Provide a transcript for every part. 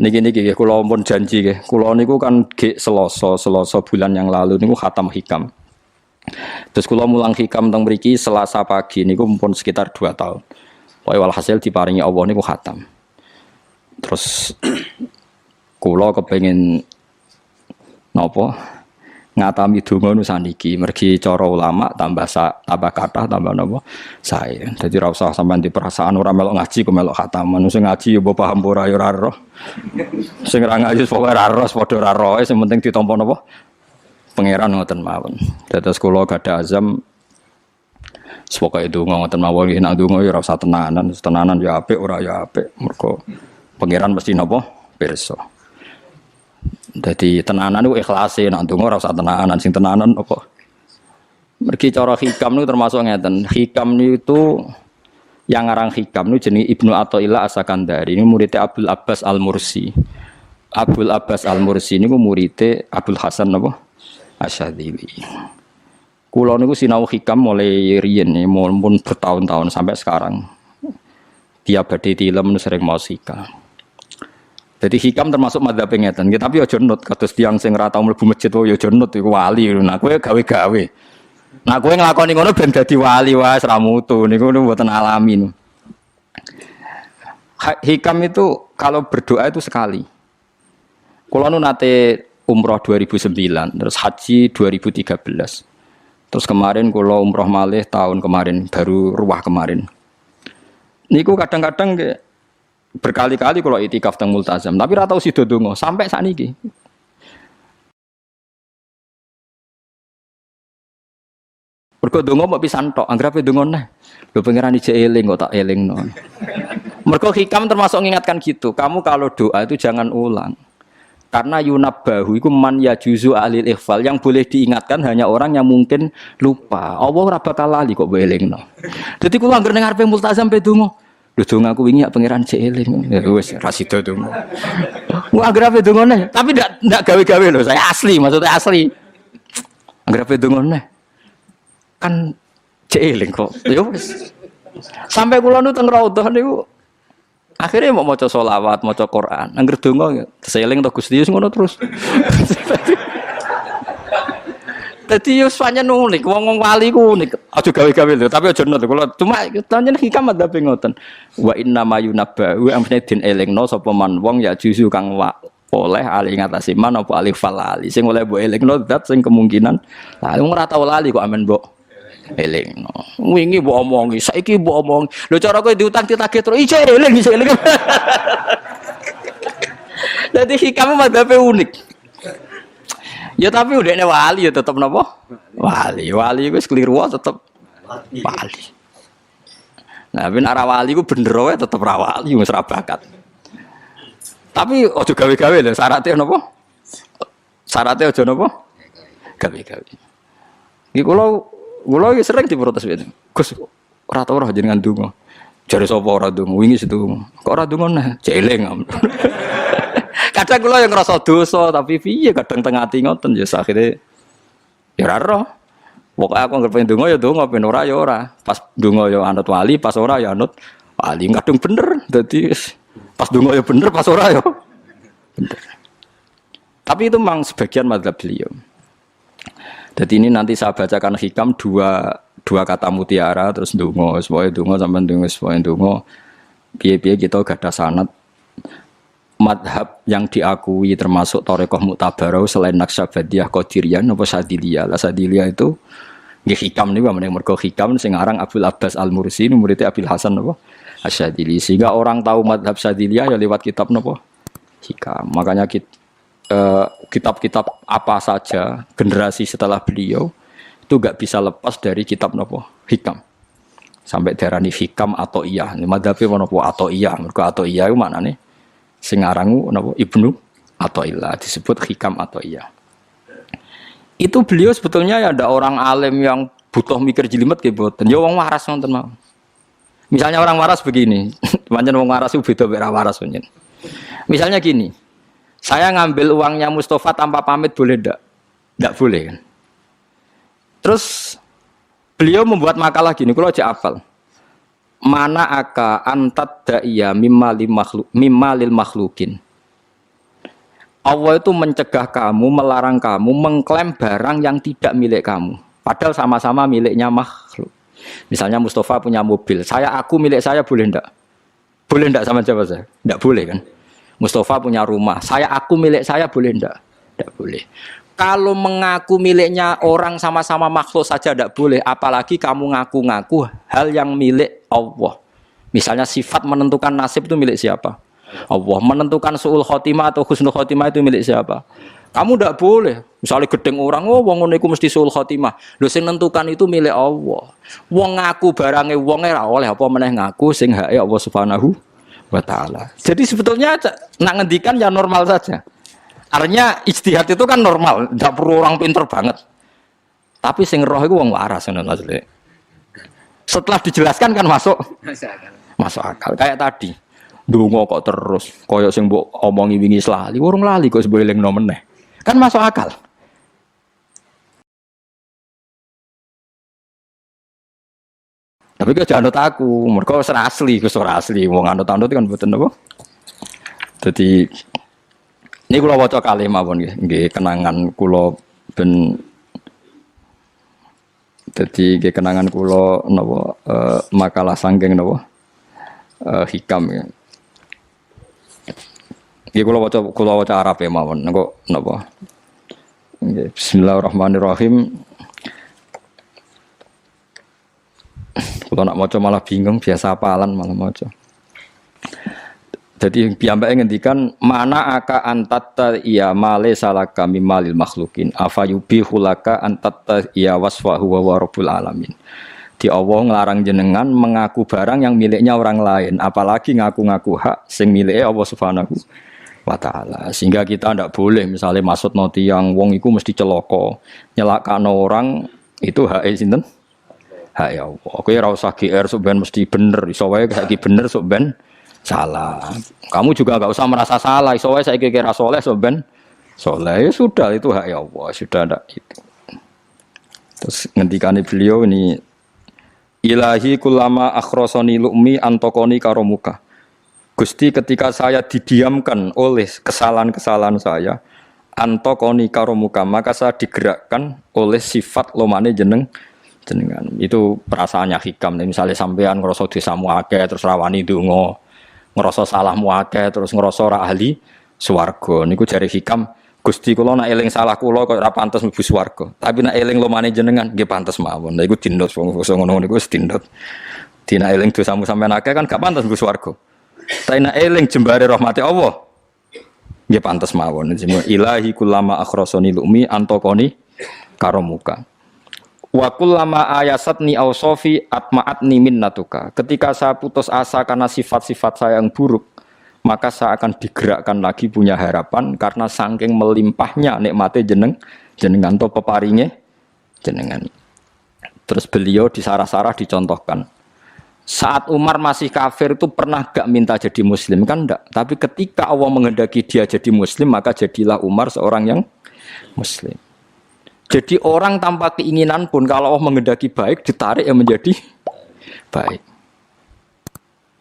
Niki kula pun janji nggih. Kula niku kan ge Selasa bulan yang lalu niku khatam hikam. Terus kula mulang hikam teng mriki Selasa pagi niku pun sekitar 2 tahun. Pokoke walhasil diparingi Allah niku khatam. Terus kula kepengin napa ngatami donga nu saniki mergi cara ulama tambah kathah tambah napa sae. Dadi ora usah sampean di perasaan ora melok ngaji kok melok khataman. Sing ngaji ya mbok paham ora ya ora roh. Sing ora ngaji pokoke ora roh padha ora roe sing penting ditampa napa pangeran ngoten mawon. Dados kula gadah azam pokoke donga ngoten mawon nek donga ya ora usah tenanan ya apik ora ya apik mergo pangeran mesti napa pirsa. Jadi tenanan itu ikhlase nak ndonga ora usah tenanan sing tenanan apa. Mergi cara hikam niku termasuk ngeten. Hikam niku yang ngarang hikam niku jenenge Ibnu Athaillah As-Sakandari. Ini muridnya Abdul Abbas Al-Mursi. Abdul Abbas Al-Mursi niku muridnya Abdul Hasan napa? Asy-Syadzili. Kula niku sinau hikam mulai riyen mun bertahun-tahun sampai sekarang. Dia badhe tilem sering maos hikam. Jadi hikam termasuk madzhab ngeten, tapi aja nut kados tiyang sing ora tau mlebu masjid wae aja nut iku wali. Nah kowe gawe-gawe. Nah kowe nglakoni ngono ben dadi wali wae ora mutu niku mboten alami. Hikam itu kalau berdoa itu sekali. Kula nu nate umroh 2009, terus haji 2013. Terus kemarin kula umroh malih tahun kemarin, baru ruwah kemarin. Niku kadang-kadang berkali-kali kalau itikaf teng multazam, tapi ora tau sida donga sampai sakniki. Mergo donga mbok pisan tok, anggere donga neh. Lho pangeran ijek eling kok tak elingno. Mergo hikam termasuk mengingatkan gitu, kamu kalau doa itu jangan ulang. Karena yunabbahu iku man yajuzu alil ikhfal, yang boleh diingatkan hanya orang yang mungkin lupa. Allah ora bakal lali kok mbok elingno. Dadi kula anggere ning ngarepe multazam pe donga. Lho donga aku wingi pangeran cek eling. Ya wis ra sida donga. Wah anggere dongane, tapi ndak gawe-gawe lho, saya asli, maksudnya asli. Anggere dongane. Kan cek eling kok. Ya wis. Sampai kula nu teng raudhah niku akhirnya mau maca selawat, maca Quran. Anggere donga seling to Gusti ngono terus. Dadi yo pancen unik, wong wali ku unik. Aja gawe-gawe lho, tapi aja nut kula. Cuma pancen hikam madzhab ngoten. Wa inna mayunabba wa amne din elingno sapa man wong ya juzu kang oleh ali ngatasi man apa alif falali. Sing oleh mbok elingno zat sing kemungkinan lah wong ora tau lali kok amen mbok elingno. Wingi mbok omongi, saiki mbok omongi. Lho cara kowe diutang ditagih terus iso eling. Dadi hikam madzhab unik. Ya tapi udahnya wali ya tetap napa? Wali wis keliru tetap wali. Nah, ben arah wali ku bener wae tetep ra wali wis ra bakat. Tapi aja gawe-gawe lho, syaratnya napa? Syaratnya aja napa? Gawe-gawe. Iki kula iki sering diprotes wit. Gus ora tau ora jenengan donga. Jare sapa ora donga? Wingi sedonga. Kok ora donga nah? Jeleng. Kadang kula yang ngerasa dosa tapi piye kadang teng ati ngoten ya akhire ya ora roh. Pokoke aku anggere pengen donga ya donga, ben ora ya ora. Pas donga ya anut wali, pas ora ya anut wali. Kadung bener. Dadi pas donga ya bener, pas ora ya bener. Tapi itu memang sebagian madzhab beliau. Jadi ini nanti saya bacakan hikam dua kata mutiara terus donga, supaya donga sampean donga, supaya donga. Piye-piye kita gadah sanad madhab yang diakui termasuk Thariqah Mu'tabarah selain Naqsyabandiyah Qadiriyah napa Sadiliyah. Lah Sadiliyah itu nggih hikam niku mergo hikam sing aran Abdul Abbas Al-Mursi muridé Abil Hasan napa Asy-Syadzili. Sehingga orang tahu madhab Sadiliyah ya lewat kitab napa hikam. Makanya kitab-kitab apa saja generasi setelah beliau itu enggak bisa lepas dari kitab napa hikam. Sampai darani hikam atau iya. Madhabe napa atau iya. Mergo atau iya iku maknane sing arangu napa Ibnu Athaillah disebut hikam atau iya. Itu beliau sebetulnya ya ada orang alim yang butuh mikir jelimet nggih mboten. Ya wong waras wonten mawon. Misalnya orang waras begini, pancen wong waras itu beda mek waras pancen. Misalnya gini. Saya ngambil uangnya Mustafa tanpa pamit boleh ndak? Ndak boleh kan. Terus beliau membuat makalah gini, kalau aja hafal. Mana aka antat da'iyya mimma lil makhlukin Allah itu mencegah kamu, melarang kamu mengklaim barang yang tidak milik kamu. Padahal sama-sama miliknya makhluk. Misalnya Mustafa punya mobil, aku milik saya boleh enggak? Boleh enggak sama siapa saya? Enggak boleh kan? Mustafa punya rumah, aku milik saya boleh enggak? Enggak boleh. Kalau mengaku miliknya orang sama-sama makhluk saja enggak boleh, apalagi kamu ngaku-ngaku hal yang milik Allah. Misalnya sifat menentukan nasib itu milik siapa? Allah. Menentukan su'ul khotimah atau husnul khotimah itu milik siapa? Kamu tidak boleh. Misalnya gedeng orang, wong ngono iku mesti su'ul khotimah. Lho sing nentukan itu milik Allah. Wong ngaku barange wong ora oleh apa meneh ngaku sing hake Allah Subhanahu wa taala. Jadi sebetulnya nak ngendikan ya normal saja. Artinya ijtihad itu kan normal, tidak perlu orang pinter banget. Tapi sing roh iku wong waras ngono maksudnya. Setelah dijelaskan kan masuk akal. Kayak tadi. Ndonga kok terus kaya sing mbok omongi wingi lali, urung lali kok sebolehno meneh. Kan masuk akal. Tapi kok jangan aku, mergo ora asli, ora asli. Wong anut-anut kan mboten apa. Dadi ini kula waca kalih mawon nggih, kenangan kula ben dadi nggih kenangan kula napa makalah sanggeng napa hikam ya. Nggih kula waca Arabe mawon engko napa. Nggih bismillahirrahmanirrahim. Kula nak maca malah bingung, biasa hafalan malah maca. Jadi piyambake ngendikan mana aka antatta iya male salaka mimalil makhlukin afayubihu laka antatta iya wasfahu wa rabbul alamin. Di Allah ngelarang jenengan mengaku barang yang miliknya orang lain, apalagi ngaku-ngaku hak sing milike Allah Subhanahu wa taala. Sehingga kita ndak boleh misalnya maksudno tiyang wong iku mesti celaka, nyelakano orang itu hak sinten? Hak ya Allah. Kowe ora usah GR sok ben mesti bener, iso wae saiki bener sok ben salah. Kamu juga enggak usah merasa salah, iso wae saiki kira saleh sok ben saleh. Ya sudah itu hak ya Allah, sudah ada itu. Terus ngendikane beliau ini Ilahi kullama akhrosoni lu'mi antokoni karomuka. Gusti ketika saya didiamkan oleh kesalahan-kesalahan saya, antokoni karomuka, maka saya digerakkan oleh sifat lomane jenengan. Itu perasaannya hikam. Misalnya sampean ngerasa dosamu akeh terus rawani donga, ngerasa salahmu akeh terus ngerasa ora ahli swarga. Niku jare hikam, Gusti kula nak eling salah kula kok ora pantes mlebu swarga. Tapi nak eling lomane jenengan nggih pantes mawon. Lha iku dindot wong ngono niku wis dindot. Dina eling dosamu sampean akeh kan gak pantes mlebu swarga. Tapi nak eling jembare rahmati Allah nggih pantes mawon. Ilahi kullama akhrasani lumi antokoni karomuka. Wa kullama ayasatni ausofi atma'atni minnatuka. Ketika saya putus asa karena sifat-sifat saya yang buruk, maka saya akan digerakkan lagi punya harapan karena saking melimpahnya nikmatnya jenengan to peparinge jenengan. Terus beliau disarah-sarah dicontohkan. Saat Umar masih kafir itu pernah gak minta jadi muslim kan enggak, tapi ketika Allah menghendaki dia jadi muslim maka jadilah Umar seorang yang muslim. Jadi orang tanpa keinginan pun kalau Allah menghendaki baik ditarik yang menjadi baik.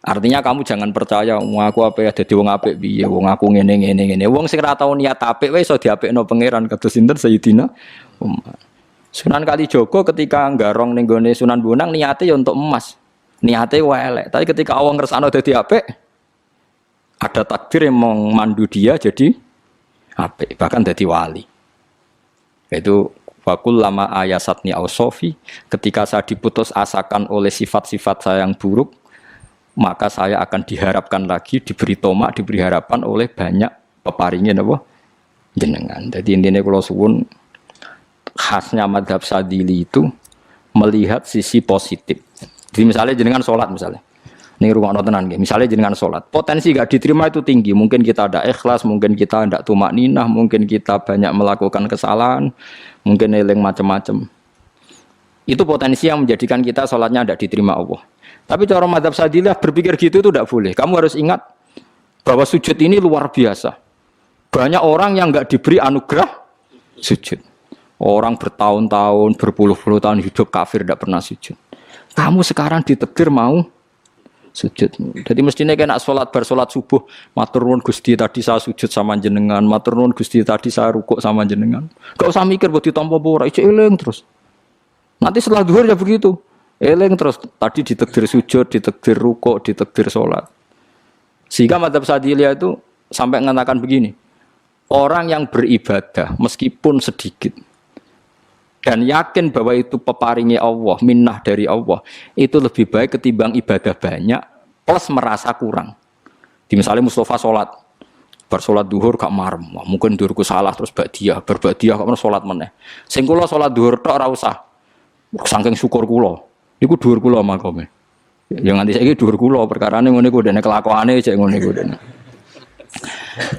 Artinya kamu jangan percaya wong aku apik dadi wong apik piye, wong aku ngene. Wong sing ora tau niat apik wae iso diapikno pangeran kados sinten Sayyidina Umar. Sunan Kalijaga ketika nggarong ning gone Sunan Bonang niate ya untuk emas. Niate wae elek, tapi ketika Allah ngersakno dadi apik ada takdir yang memandu dia jadi apik, bahkan dadi wali. Itu wakul lama ayasatni ausofi, ketika saya diputus asakan oleh sifat-sifat saya yang buruk, maka saya akan diharapkan lagi, diberi tomak, diberi harapan oleh banyak peparingin apa jenengan. Jadi intinya kalau suwun khasnya madhab Sadili itu melihat sisi positif. Jadi misalnya jenengan sholat misalnya, ini rumah tenan gitu. Misalnya jenengan sholat, potensi gak diterima itu tinggi. Mungkin kita ada ikhlas, mungkin kita tidak tumak ninah, mungkin kita banyak melakukan kesalahan, mungkin eling macam-macam. Itu potensi yang menjadikan kita sholatnya tidak diterima Allah. Tapi cara mazhab Sadilah berpikir gitu itu tidak boleh. Kamu harus ingat bahwa sujud ini luar biasa. Banyak orang yang nggak diberi anugerah sujud. Orang bertahun-tahun, berpuluh-puluh tahun hidup kafir tidak pernah sujud. Kamu sekarang ditakdir mau sujud. Jadi mestinya kena sholat bersolat subuh, matur nuwun Gusti tadi saya sujud sama jenengan, matur nuwun Gusti tadi saya rukuk sama jenengan. Gak usah mikir buat ditampa apa ora, eling terus. Nanti setelah zuhur ya begitu. Eling terus tadi ditakdir sujud, ditakdir rukuk, ditakdir sholat. Sehingga madzhab Syadziliyah itu sampai mengatakan begini. Orang yang beribadah meskipun sedikit dan yakin bahwa itu peparingnya Allah, minnah dari Allah, itu lebih baik ketimbang ibadah banyak plus merasa kurang. Di misalnya Mustafa sholat, bersolat duhur gak marem, mungkin duhurku salah terus berbadiah kok sholat meneh. Sing kula sholat duhur tok ora usah. Saking syukur kula, niku duhur kula makome. Ya nganti saiki duhur kula perkarane ngene ku dene kelakuane cek ngene ku dene.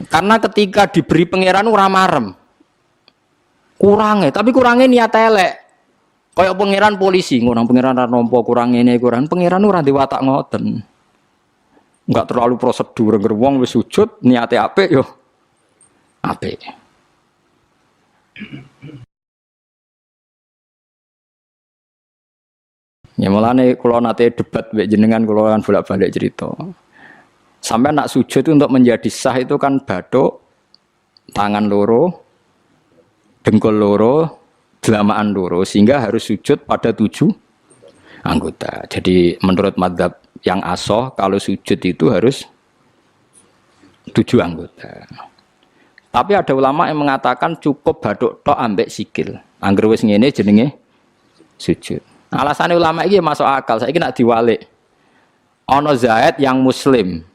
Karena ketika diberi pangeran ora marem. Kurangnya, tapi kurangnya niat elek. Kayak pangeran polisi, ngurang pangeran ra nampa kurang ngene kurang. Pangeran ora diwatak ngoten. Enggak terlalu prosedur gerwong wis sujud niate apik yo apik. Ya mulane kula nate debat mbek jenengan kula kan bolak-balik cerita. Sampai nak sujud itu untuk menjadi sah itu kan bathuk, tangan loro, dengkul loro, delamaan loro, sehingga harus sujud pada 7 anggota. Jadi menurut madzhab yang asoh kalau sujud itu harus 7 anggota. Tapi ada ulama yang mengatakan cukup bathuk tok ambek sikil. Angger wis ngene jenenge sujud. Alasannya ulama iki masuk akal. Saiki nak diwalik. Ana Zaid yang muslim.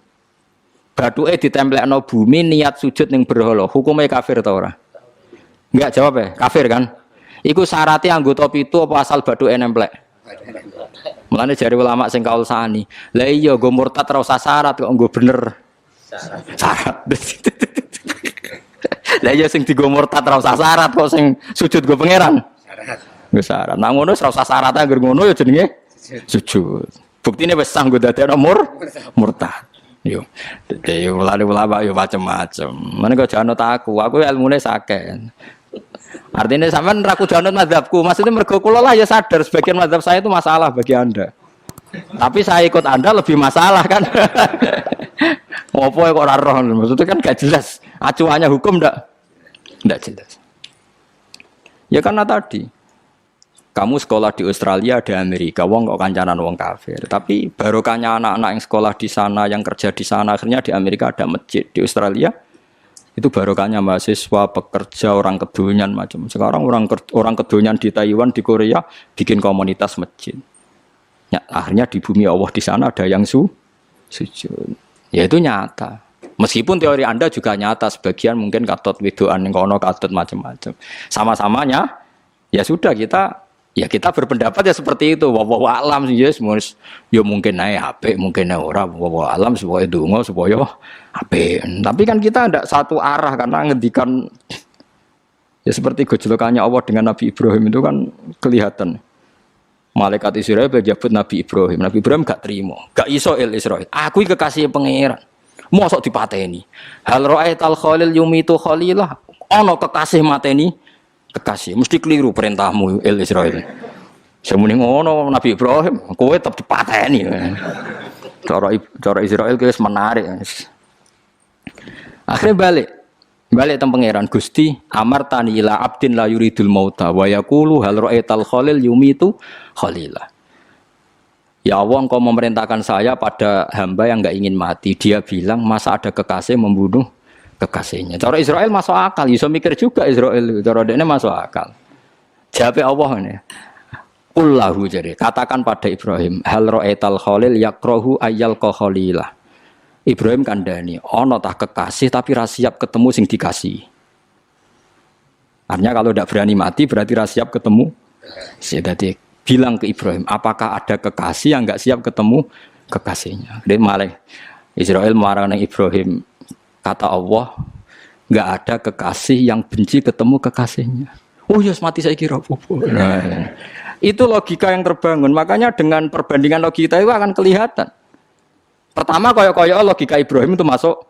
Bathuke ditemplekno bumi niat sujud ning berhala. Hukumnya kafir ta ora? Enggak jawab ya, kafir kan? Iku syaratnya anggota 7 apa asal bathuke nemplek? Mulane jari ulama sing kaul sani. Lah iya nggo murtad ora usah syarat kok nggo bener. Syarat. Lah iya sing digo murtad ora usah syarat kok sing sujud nggo pangeran. Syarat. Nggo syarat. Nah ngono ora usah syarat anggere ngono ya jenenge sujud. Buktine wis sah nggo dadekno murtad. Yo. Dadi ulama yo macam-macam. Mene kok jangan aku ilmune sakit. Artinya sampean ra kudu anut mazhabku. Maksudnya mergo kula lah ya sadar sebagian mazhab saya itu masalah bagi Anda. Tapi saya ikut Anda lebih masalah kan. Ngopo kok ora roh? Maksudnya kan gak jelas. Acuannya hukum ndak jelas. Ya karena tadi kamu sekolah di Australia, di Amerika, wong kok kancanan wong kafir. Tapi barokahnya anak-anak yang sekolah di sana, yang kerja di sana, akhirnya di Amerika ada masjid. Di Australia itu barokahnya mahasiswa, pekerja, orang kedonyan macam. Sekarang orang kedonyan di Taiwan, di Korea bikin komunitas masjid. Ya, akhirnya di bumi Allah di sana ada yang sujud. Ya itu nyata. Meskipun teori Anda juga nyata, sebagian mungkin katut widoan kono katut macam-macam. Sama-samanya ya sudah kita berpendapat ya seperti itu. Wallahu a'lam yes, ya mungkin naik HP, mungkin ora. Wallahu a'lam supaya donga supaya HP. Tapi kan kita tidak satu arah karena ngendikan ya seperti gejolokannya Allah dengan Nabi Ibrahim itu kan kelihatan. Malaikat Israel berjabut Nabi Ibrahim. Nabi Ibrahim gak terima, gak iso Israel. Aku kekasih pangeran. Mosok dipateni. Hal ra'aital khalil yumitu khalilah. Ana kekasih mateni kekasih, mesti keliru perintahmu Israel. Semune ngono Nabi Ibrahim, kowe tetep dipateni. Cara Israel wis menarik. Akhirnya balik teng pangeran Gusti, amartani ila abdin la yuridul mauta wa yaqulu hal ra'aital khalil yumitu khalilah. Ya Allah, Engkau memerintahkan saya pada hamba yang enggak ingin mati. Dia bilang, masa ada kekasih membunuh kekasihnya. Cara Israel masuk akal, bisa mikir juga Israel. Cara dia masuk akal. Jawab Allah ini. Qullahu jadi katakan pada Ibrahim, hal ra'aital khalil yakrahu ayyal khalilah. Ibrahim kandhani, ana tah kekasih tapi ra siap ketemu sing dikasih. Artinya kalau tidak berani mati berarti ra siap ketemu. Jadi bilang ke Ibrahim, apakah ada kekasih yang enggak siap ketemu kekasihnya? Dia malah Israel marah Ibrahim. Kata Allah, enggak ada kekasih yang benci ketemu kekasihnya. Oh ya, mati saya kira. Nah, itu logika yang terbangun. Makanya dengan perbandingan logika itu akan kelihatan. Pertama koyo-koyo logika Ibrahim itu masuk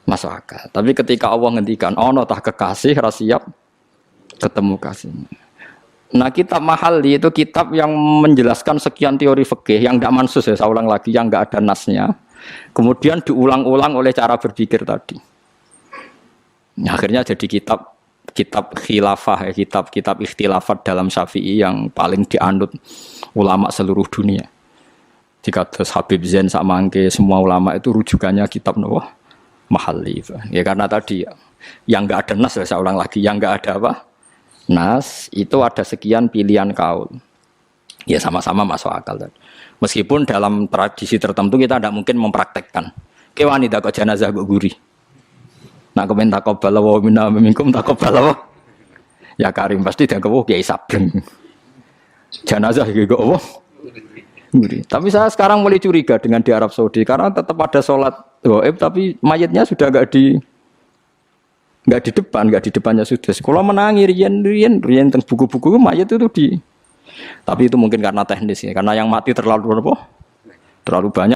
akal. Tapi ketika Allah ngendikan, ono tah kekasih ra siap ketemu kasihnya. Nah, kitab Mahalli itu kitab yang menjelaskan sekian teori fikih yang tidak mansus ya, saya ulang lagi, yang nggak ada nasnya. Kemudian diulang-ulang oleh cara berpikir tadi. Nah, akhirnya jadi kitab khilafah ya, kitab ikhtilafat dalam Syafi'i yang paling dianut ulama seluruh dunia. Jika terus Habib Zain sama Angke semua ulama itu rujukannya kitab Mahalli. Ya karena tadi yang nggak ada nas, saya ulang lagi, yang nggak ada apa? Nas itu ada sekian pilihan kaul. Ya sama-sama masuk akal. Meskipun dalam tradisi tertentu kita tidak mungkin mempraktekkan. Kewani takut jenazah kok gurih. Nak komen takobal wa minna minkum takobal wa. Ya Karim pasti dia kok Kiai Sabreng. Jenazah gitu kok. Tapi saya sekarang mulai curiga dengan di Arab Saudi karena tetap ada sholat gaib tapi mayatnya sudah enggak di depan, enggak di depannya sudah. Kalau menangi rian tentang buku-buku mayat itu di. Tapi itu mungkin karena teknis ya, karena yang mati terlalu banyak.